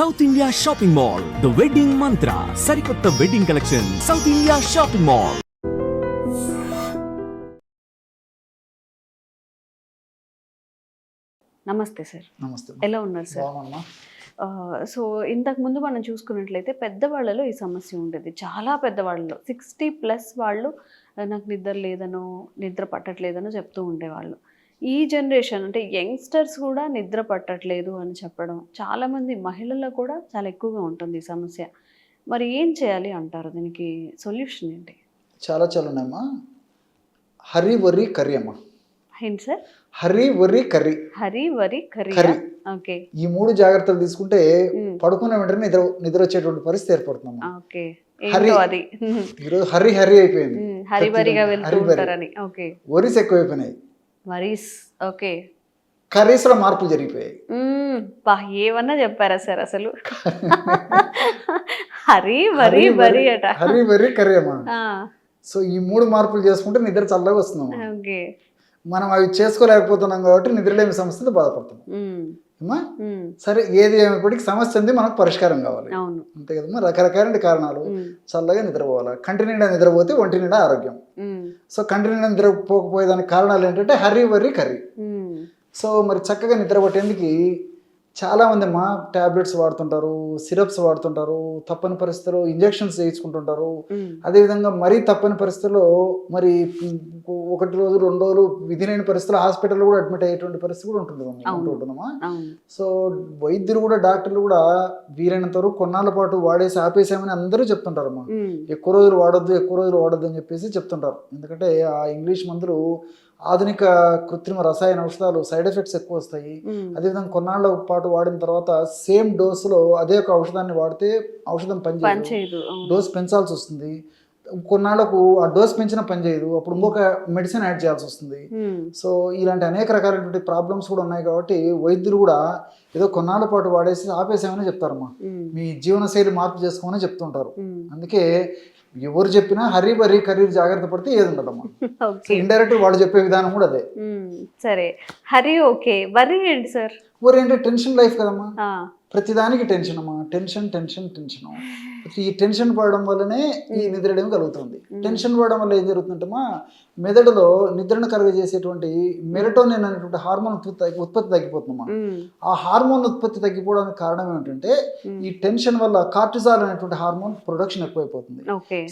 South India shopping mall, the wedding మంత్ర, సరికొత్త wedding collection, south India shopping mall. నమస్తే sir. నమస్తే. ఎలా ఉన్నారు సార్? బాగున్నామ్మా. సో ఇంతకు ముందు మనం చూసుకున్నట్లయితే పెద్దవాళ్ళలో ఈ సమస్య ఉండేది. చాలా పెద్దవాళ్ళలో 60+ వాళ్ళు నాకు నిద్ర లేదనో, నిద్ర పట్టట్లేదనో చెప్తూ ఉండేవాళ్ళు. ఈ జనరేషన్ అంటే యంగ్స్టర్స్ కూడా నిద్ర పట్టట్లేదు అని చెప్పడం, చాలామంది మహిళల్లో కూడా చాలా ఎక్కువగా ఉంటుంది ఈ సమస్య. మరి ఏం చేయాలి అంటారు? దీనికి సొల్యూషన్ ఏంటి? చాలా ఉన్నాయమ్మా. హరి వరి కర్రీ అమ్మా. ఏంటి సార్? హరి వరి కర్రీ. హరి వరి కర్రీ. ఓకే. ఈ 3 జాగ్రత్తలు తీసుకుంటే పడుకునే వెంటనే నిద్ర వచ్చేటువంటి పరిస్థితి ఏర్పడుతుందమ్మా. ఓకే. హరి అది ఈరోజు హరి అయిపోయింది. హరిబరిగా వెళ్తూ ఉంటారని. ఓకే. వరీస్ ఎక్కువైపోయినాయి. వరీస్. ఓకే. కర్రీస్ లో మార్పులు జరిగిపోయాయి. ఏమన్నా చెప్పారా సార్ అసలు? హరి వరి బరి అట. హరి వరి కర్రీ అమ్మా. సో ఈ 3 మార్పులు చేసుకుంటే నిద్ర చల్లగా వస్తుందమ్మా. ఓకే. మనం అవి చేసుకోలేకపోతున్నాం కాబట్టి నిద్రలేమి సమస్యతో బాధపడుతున్నాం. అమ్మా సరే, ఏది ఏమైనప్పటికీ సమస్య ఉంది, మనకు పరిష్కారం కావాలి. అంతే కదమ్మా. రకరకాల కారణాలు. చల్లగా నిద్రపోవాలి. కంటి నిండా నిద్రపోతే ఒంటి నిండా ఆరోగ్యం. సో కంటి నిండా నిద్రపోకపోయేదానికి కారణాలు ఏంటంటే హరి వరి కర్రీ. సో మరి చక్కగా నిద్ర పట్టేందుకు చాలామంది అమ్మా ట్యాబ్లెట్స్ వాడుతుంటారు, సిరప్స్ వాడుతుంటారు, తప్పని పరిస్థితుల్లో ఇంజెక్షన్స్ చేయించుకుంటుంటారు. అదేవిధంగా మరీ తప్పని పరిస్థితుల్లో మరి 1 రోజు 2 రోజులు విధి లేని పరిస్థితుల్లో హాస్పిటల్లో కూడా అడ్మిట్ అయ్యేటువంటి పరిస్థితి కూడా ఉంటుందమ్మా. సో వైద్యులు కూడా డాక్టర్లు కూడా వీలైనంత వరకు కొన్నాళ్ళ పాటు వాడేసి ఆపేసామని అందరూ చెప్తుంటారమ్మా. ఎక్కువ రోజులు వాడొద్దు అని చెప్పేసి చెప్తుంటారు. ఎందుకంటే ఆ ఇంగ్లీష్ మందులు, ఆధునిక కృత్రిమ రసాయన ఔషధాలు సైడ్ ఎఫెక్ట్స్ ఎక్కువ వస్తాయి. అదేవిధంగా కొన్నాళ్ళ పాటు వాడిన తర్వాత సేమ్ డోసులో అదే ఒక ఔషధాన్ని వాడితే ఔషధం పనిచేయదు, డోస్ పెంచాల్సి వస్తుంది. కొన్నాళ్లకు ఆ డోస్ పెంచిన పనిచేయదు, అప్పుడు ఇంకొక మెడిసిన్ యాడ్ చేయాల్సి వస్తుంది. సో ఇలాంటి అనేక రకాలైనటువంటి ప్రాబ్లమ్స్ కూడా ఉన్నాయి. కాబట్టి వైద్యులు కూడా ఏదో కొన్నాళ్ళ పాటు వాడేసి ఆపేసామని చెప్తారమ్మా. మీ జీవనశైలి మార్పు చేసుకోమని చెప్తుంటారు. అందుకే ఎవరు చెప్పినా హరి వరి కర్రీ జాగ్రత్త పడితే ఏది ఉండదమ్మా. ఇండైరెక్ట్ వాళ్ళు చెప్పే విధానం కూడా అదే. సరే, హరి ఓకే. వరి ఏంటి సార్? వరి అంటే టెన్షన్ లైఫ్ కదమ్మా. ప్రతిదానికి టెన్షన్ అమ్మా. టెన్షన్. ఈ టెన్షన్ పడడం వల్లనే ఈ నిద్రడేమి కలుగుతుంది. టెన్షన్ పడడం వల్ల ఏం జరుగుతుందంటమ్మా, మెదడులో నిద్రను కలుగజేసేటువంటి మెలటోనిన్ అనేటువంటి హార్మోన్ ఉత్పత్తి తగ్గిపోతుందమ్మా. ఆ హార్మోన్ ఉత్పత్తి తగ్గిపోవడానికి కారణం ఏమిటంటే ఈ టెన్షన్ వల్ల కార్టిజాల్ అనేటువంటి హార్మోన్ ప్రొడక్షన్ ఎక్కువైపోతుంది.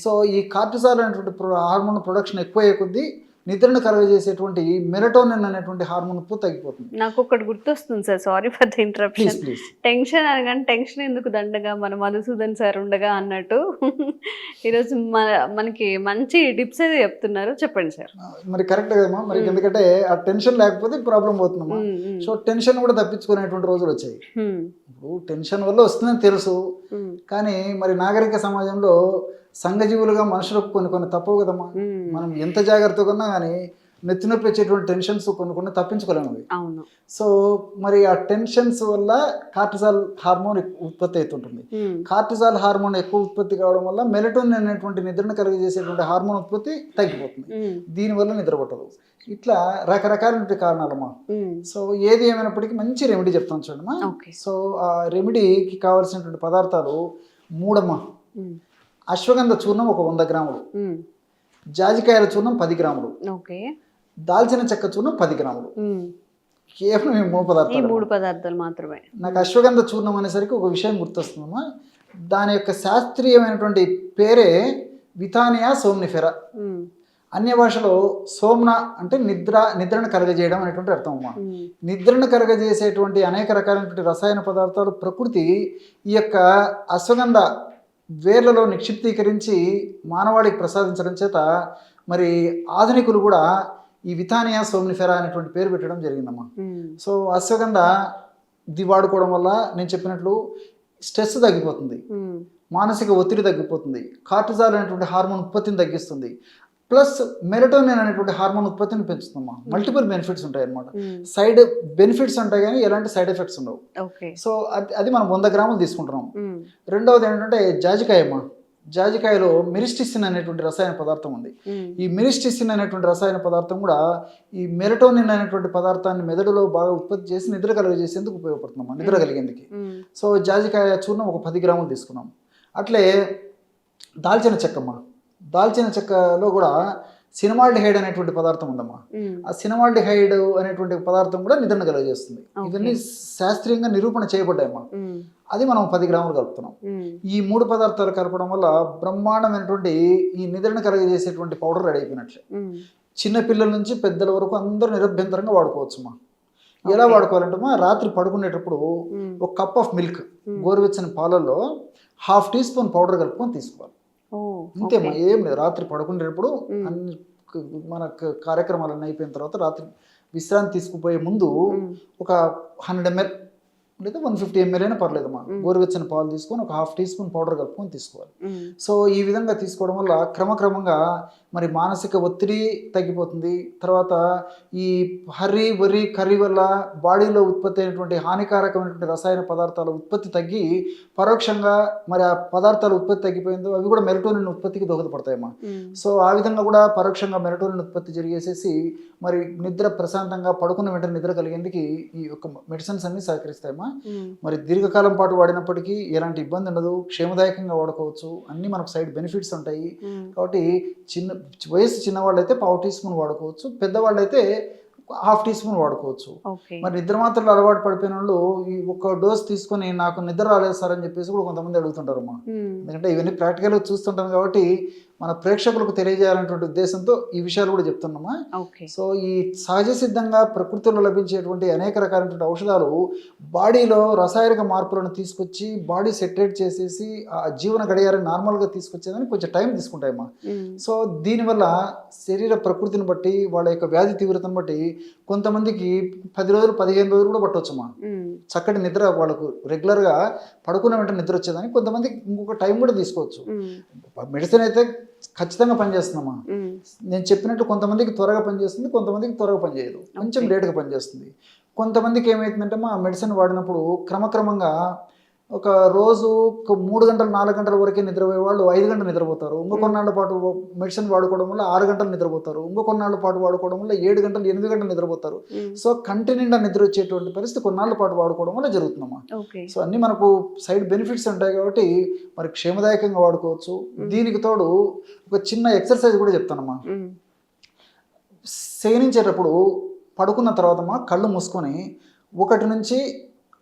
సో ఈ కార్టిజాల్ అనేటువంటి హార్మోన్ ప్రొడక్షన్ ఎక్కువయ్యే కొద్దీ నిద్రను కలుగజేసేటువంటి మెలటోనిన్ అనేటువంటి హార్మోన్ ఉత్పత్తి తగ్గిపోతుంది. నాకు ఒకటి గుర్తొస్తుంది sir, sorry for the interruption. Tension అనగానే టెన్షన్ ఎందుకు దండగా, మన మధుసూదన్ సార్ ఉండగా అన్నట్టు ఈరోజు మనకి మంచి టిప్స్ అయితే చెప్తున్నారు, చెప్పండి సార్. మరి కరెక్ట్ కదమ్మా. మరి ఎందుకంటే ఆ టెన్షన్ లేకపోతే ప్రాబ్లం పోతుందమ్మా. సో టెన్షన్ కూడా తప్పించుకునేటువంటి రోజులు వచ్చాయి. ఇప్పుడు టెన్షన్ వల్ల వస్తుందని తెలుసు, కానీ మరి నాగరిక సమాజంలో సంఘజీవులుగా మనుషులకు కొన్ని తప్పవు కదమ్మా. మనం ఎంత జాగ్రత్తగా ఉన్నా కానీ నెత్తి నొప్పి వచ్చేటువంటి టెన్షన్స్ కొన్ని తప్పించుకోలేము. సో మరి ఆ టెన్షన్స్ వల్ల కార్టిజాల్ హార్మోన్ ఉత్పత్తి అవుతుంటుంది. కార్టిజాల్ హార్మోన్ ఎక్కువ ఉత్పత్తి కావడం వల్ల మెలటోనిన్ అనేటువంటి నిద్రను కలిగజేసేటువంటి హార్మోన్ ఉత్పత్తి తగ్గిపోతుంది. దీనివల్ల నిద్ర పట్టదు. ఇట్లా రకరకాల కారణాలమ్మా. సో ఏది ఏమైనప్పటికీ మంచి రెమెడీ చెప్తాను చూడమ్మా. సో ఆ రెమెడీకి కావాల్సినటువంటి పదార్థాలు 3 అమ్మా. అశ్వగంధ చూర్ణం ఒక 100 గ్రాములు, జాజికాయల చూర్ణం 10 గ్రాములు, దాల్చిన చెక్క చూర్ణం 10 గ్రాములు. కేవలం ఈ 3 పదార్థాలు మాత్రమే. నాకు అశ్వగంధ చూర్ణం అనేసరికి ఒక విషయం గుర్తొస్తుందమ్మా. దాని యొక్క శాస్త్రీయమైనటువంటి పేరే విథానియా సోమ్నిఫెరా. అన్య భాషలో సోమ్న అంటే నిద్రను కలగజేయడం అనేటువంటి అర్థం అమ్మా. నిద్రను కలగజేసేటువంటి అనేక రకాలైనటువంటి రసాయన పదార్థాలు ప్రకృతి ఈ యొక్క అశ్వగంధ వేర్లలో నిక్షిప్తీకరించి మానవాళికి ప్రసాదించడం చేత మరి ఆధునికులు కూడా ఈ విథానియా సోమ్నిఫెరా అనేటువంటి పేరు పెట్టడం జరిగిందమ్మా. సో అశ్వగంధ ఇది వాడుకోవడం వల్ల నేను చెప్పినట్లు స్ట్రెస్ తగ్గిపోతుంది, మానసిక ఒత్తిడి తగ్గిపోతుంది, కార్టిజాల్ అనేటువంటి హార్మోన్ ఉత్పత్తిని తగ్గిస్తుంది, ప్లస్ మెలటోనిన్ అనేటువంటి హార్మోన్ ఉత్పత్తిని పెంచుతుందమ్మా. మల్టిపుల్ బెనిఫిట్స్ ఉంటాయి అన్నమాట. సైడ్ బెనిఫిట్స్ ఉంటాయి కానీ ఎలాంటి సైడ్ ఎఫెక్ట్స్ ఉండవు. సో అది మనం 100 గ్రాములు తీసుకుంటున్నాం. రెండవది ఏంటంటే జాజికాయ అమ్మా. జాజికాయలో మెరిస్టిసిన్ అనేటువంటి రసాయన పదార్థం ఉంది. ఈ మెరిస్టిసిన్ అనేటువంటి రసాయన పదార్థం కూడా ఈ మెలటోనిన్ అనేటువంటి పదార్థాన్ని మెదడులో బాగా ఉత్పత్తి చేసి నిద్ర కలుగజేసేందుకు ఉపయోగపడుతున్నాం, నిద్ర కలిగేందుకు. సో జాజికాయ చూర్ణం ఒక 10 గ్రాములు తీసుకున్నాం. అట్లే దాల్చిన చెక్కమ్మ, దాల్చిన చెక్కలో కూడా సినమాల్డిహైడ్ అనేటువంటి పదార్థం ఉందమ్మా. ఆ సినమాల్డిహైడ్ అనేటువంటి పదార్థం కూడా నిద్రను కలుగజేస్తుంది. ఇవన్నీ శాస్త్రీయంగా నిరూపణ చేయబడ్డాయమ్మా. అది మనం 10 గ్రాములు కలుపుతున్నాం. ఈ 3 పదార్థాలు కలపడం వల్ల బ్రహ్మాండమైనటువంటి ఈ నిద్రను కలుగజేసేటువంటి పౌడర్ రెడీ అయిపోయినట్లే. చిన్న పిల్లల నుంచి పెద్దల వరకు అందరూ నిరభ్యంతరంగా వాడుకోవచ్చుమా. ఎలా వాడుకోవాలంటే రాత్రి పడుకునేటప్పుడు ఒక కప్ ఆఫ్ మిల్క్, గోరువెచ్చని పాలల్లో 1/2 టీ స్పూన్ పౌడర్ కలుపుకొని తీసుకోవాలి. అంతేమ్మా, ఏం లేదు. రాత్రి పడుకునేటప్పుడు అన్ని మన కార్యక్రమాలన్నీ అయిపోయిన తర్వాత రాత్రి విశ్రాంతి తీసుకుపోయే ముందు ఒక 100 ml లేదా 150 ml అయినా పర్లేదమ్మా, గోరువెచ్చని పాలు తీసుకొని ఒక 1/2 టీ స్పూన్ పౌడర్ కలుపుకొని తీసుకోవాలి. సో ఈ విధంగా తీసుకోవడం వల్ల క్రమక్రమంగా మరి మానసిక ఒత్తిడి తగ్గిపోతుంది. తర్వాత ఈ వరి కర్రీ వల్ల బాడీలో ఉత్పత్తి అయినటువంటి హానికారకమైనటువంటి రసాయన పదార్థాల ఉత్పత్తి తగ్గి పరోక్షంగా మరి ఆ పదార్థాల ఉత్పత్తి తగ్గిపోయిందో అవి కూడా మెలటోనిన్ ఉత్పత్తికి దోహదపడతాయమ్మా. సో ఆ విధంగా కూడా పరోక్షంగా మెలటోనిన్ ఉత్పత్తి జరిగేసేసి మరి నిద్ర ప్రశాంతంగా పడుకున్న వెంటనే నిద్ర కలిగేందుకు ఈ యొక్క మెడిసిన్స్ అన్ని సహకరిస్తాయమ్మా. మరి దీర్ఘకాలం పాటు వాడినప్పటికీ ఎలాంటి ఇబ్బంది ఉండదు, క్షేమదాయకంగా వాడుకోవచ్చు, అన్ని మనకు సైడ్ బెనిఫిట్స్ ఉంటాయి. కాబట్టి వయసు చిన్నవాళ్ళు అయితే 1/4 టీ స్పూన్ వాడుకోవచ్చు, పెద్దవాళ్ళు అయితే 1/2 టీ స్పూన్ వాడుకోవచ్చు. మరి నిద్ర మాత్రలు అలవాటు పడిపోయిన వాళ్ళు ఈ ఒక డోస్ తీసుకొని నాకు నిద్ర రాలేదు సార్ అని చెప్పేసి కూడా కొంతమంది అడుగుతుంటారు అమ్మా. ఎందుకంటే ఇవన్నీ ప్రాక్టికల్గా చూస్తుంటాం కాబట్టి మన ప్రేక్షకులకు తెలియజేయాలనేటువంటి ఉద్దేశంతో ఈ విషయాలు కూడా చెప్తున్నామా. సో ఈ సహజ సిద్ధంగా ప్రకృతిలో లభించేటువంటి అనేక రకాలైనటువంటి ఔషధాలు బాడీలో రసాయనిక మార్పులను తీసుకొచ్చి బాడీ సెటరేట్ చేసేసి ఆ జీవన గడియారాన్ని నార్మల్గా తీసుకొచ్చేదానికి కొంచెం టైం తీసుకుంటాయమ్మా. సో దీనివల్ల శరీర ప్రకృతిని బట్టి వాళ్ళ యొక్క వ్యాధి తీవ్రతను బట్టి కొంతమందికి 10 రోజులు 15 రోజులు కూడా పట్టవచ్చమ్మా. చక్కటి నిద్ర వాళ్ళకు రెగ్యులర్గా పడుకున్న వెంటనే నిద్ర వచ్చేదానికి కొంతమందికి ఇంకొక టైం కూడా తీసుకోవచ్చు. మెడిసిన్ అయితే ఖచ్చితంగా పనిచేస్తుందమ్మా. నేను చెప్పినట్టు కొంతమందికి త్వరగా పనిచేస్తుంది, కొంతమందికి త్వరగా పనిచేయదు, కొంచెం లేట్గా పనిచేస్తుంది. కొంతమందికి ఏమవుతుందంటే మా మెడిసిన్ వాడినప్పుడు క్రమక్రమంగా ఒక రోజు 3 గంటలు 4 గంటల వరకే నిద్రపోయే వాళ్ళు 5 గంటలు నిద్రపోతారు. ఇంకొన్నాళ్ళ పాటు మెడిసిన్ వాడుకోవడం వల్ల 6 గంటలు నిద్రపోతారు. ఇంకొన్నాళ్ళ పాటు వాడుకోవడం వల్ల 7 గంటలు 8 గంటలు నిద్రపోతారు. సో కంటి నిండా నిద్ర వచ్చేటువంటి పరిస్థితి కొన్నాళ్ళ పాటు వాడుకోవడం వల్ల జరుగుతుందమ్మా. సో అన్ని మనకు సైడ్ బెనిఫిట్స్ ఉంటాయి కాబట్టి మరి క్షేమదాయకంగా వాడుకోవచ్చు. దీనికి తోడు ఒక చిన్న ఎక్సర్సైజ్ కూడా చెప్తానమ్మా. శయనించేటప్పుడు పడుకున్న తర్వాతమ్మా కళ్ళు మూసుకొని 1 నుంచి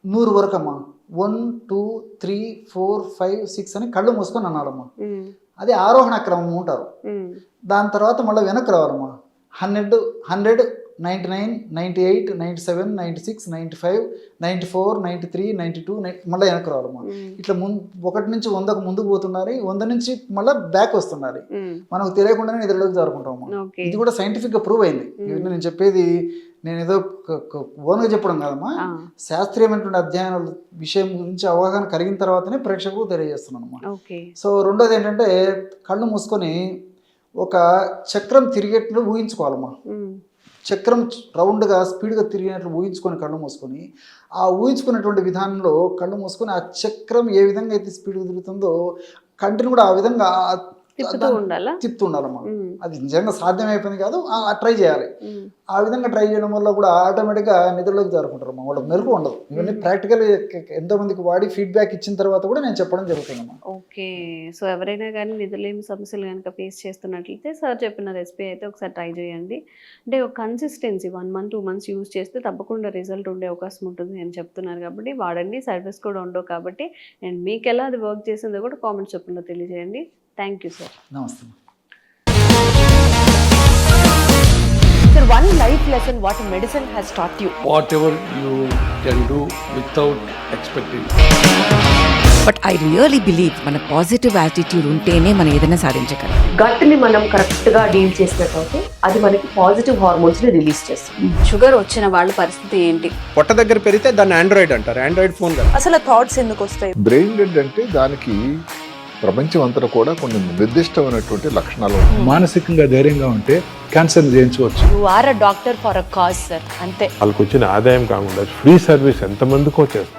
100 వరకు అమ్మా 1 2 3 4 5 6 అని కళ్ళు మూసుకొని అనాలమ్మా. అది ఆరోహణ క్రమం ఉంటారు. దాని తర్వాత మళ్ళీ వెనక్కి రావాలమ్మా. 100 99 98 97 96 95 94 93 92 మళ్ళీ వెనక్కి రావాలమ్మా. ఇట్లా 1 నుంచి 100కు ముందుకు పోతున్నారు, 100 నుంచి మళ్ళీ బ్యాక్ వస్తున్నారు. మనకు తెలియకుండానే నిద్రలోకి జారుకుంటామమ్మా. ఇది కూడా సైంటిఫిక్గా ప్రూవ్ అయింది. నేను చెప్పేది నేను ఏదో ఓన్గా చెప్పడం కాదమ్మా, శాస్త్రీయమైనటువంటి అధ్యయనాల విషయం గురించి అవగాహన కలిగిన తర్వాతనే ప్రేక్షకులకు తెలియజేస్తున్నాను అమ్మా. సో రెండోది ఏంటంటే కళ్ళు మూసుకొని ఒక చక్రం తిరిగేట్లు ఊహించుకోవాలమ్మా. చక్రం రౌండ్గా స్పీడ్గా తిరిగినట్లు ఊహించుకొని కళ్ళు మూసుకొని ఆ ఊహించుకున్నటువంటి విధానంలో కళ్ళు మూసుకొని ఆ చక్రం ఏ విధంగా అయితే స్పీడ్గా తిరుగుతుందో కంటిని కూడా ఆ విధంగా తిప్పుతూ ఉండాలమ్మా. అది నిజంగా సాధ్యమైపోయింది కాదు, ట్రై చేయాలి. ఆ విధంగా ట్రై చేయడం వల్ల కూడా ఆటోమేటిక్గా నిద్రలోకి జారుకుంటారమ్మా. వాళ్ళకి మెరుగు ఉండదు. ఇవన్నీ ప్రాక్టికల్ ఎంతో మందికి వాడి ఫీడ్బ్యాక్ ఇచ్చిన తర్వాత కూడా నేను చెప్పడం జరుగుతుందమ్మా. ఓకే. సో ఎవరైనా కానీ నిద్రలేమి సమస్యలు కనుక ఫేస్ చేస్తున్నట్లయితే సార్ చెప్పిన రెసిపీ అయితే ఒకసారి ట్రై చేయండి. అంటే ఒక కన్సిస్టెన్సీ 1 month 2 months యూజ్ చేస్తే తప్పకుండా రిజల్ట్ ఉండే అవకాశం ఉంటుంది అని చెప్తున్నారు కాబట్టి వాడండి. సర్వీస్ కూడా ఉండవు కాబట్టి అండ్ మీకు ఎలా అది వర్క్ చేసిందో కూడా కామెంట్స్ చెప్పకుండా తెలియజేయండి. Thank you sir. నమస్తే. Sir, one life lesson what medicine has taught you. Whatever you can do without expecting. But I really believe మన పాజిటివ్ యాటిట్యూడ్ ఉంటేనే మనం ఏదైనా సాధించగలం. గట్ ని మనం కరెక్ట్ గా డీల్ చేసినట్లయితే అది మనకి పాజిటివ్ హార్మోన్స్ ని రిలీజ్ చేస్తుంది. షుగర్ వచ్చిన వాళ్ళ పరిస్థితి ఏంటి? పొట్ట దగ్గర పెరిగితే దాన్ని ఆండ్రాయిడ్ అంటారు, ఆండ్రాయిడ్ ఫోన్ కదా. అసలు థాట్స్ ఎందుకు వస్తాయి? బ్రెయిన్ డెడ్ అంటే దానికి ప్రపంచం అంతా కూడా కొన్ని నిర్దిష్టమైనటువంటి లక్షణాలు. మానసికంగా ధైర్యంగా ఉంటే క్యాన్సర్ జయించవచ్చు. You are a doctor for a cause sir, అంతే. వాళ్ళకి వచ్చిన ఆదాయం కాకుండా ఫ్రీ సర్వీస్ ఎంతమందికో చేస్తుంది.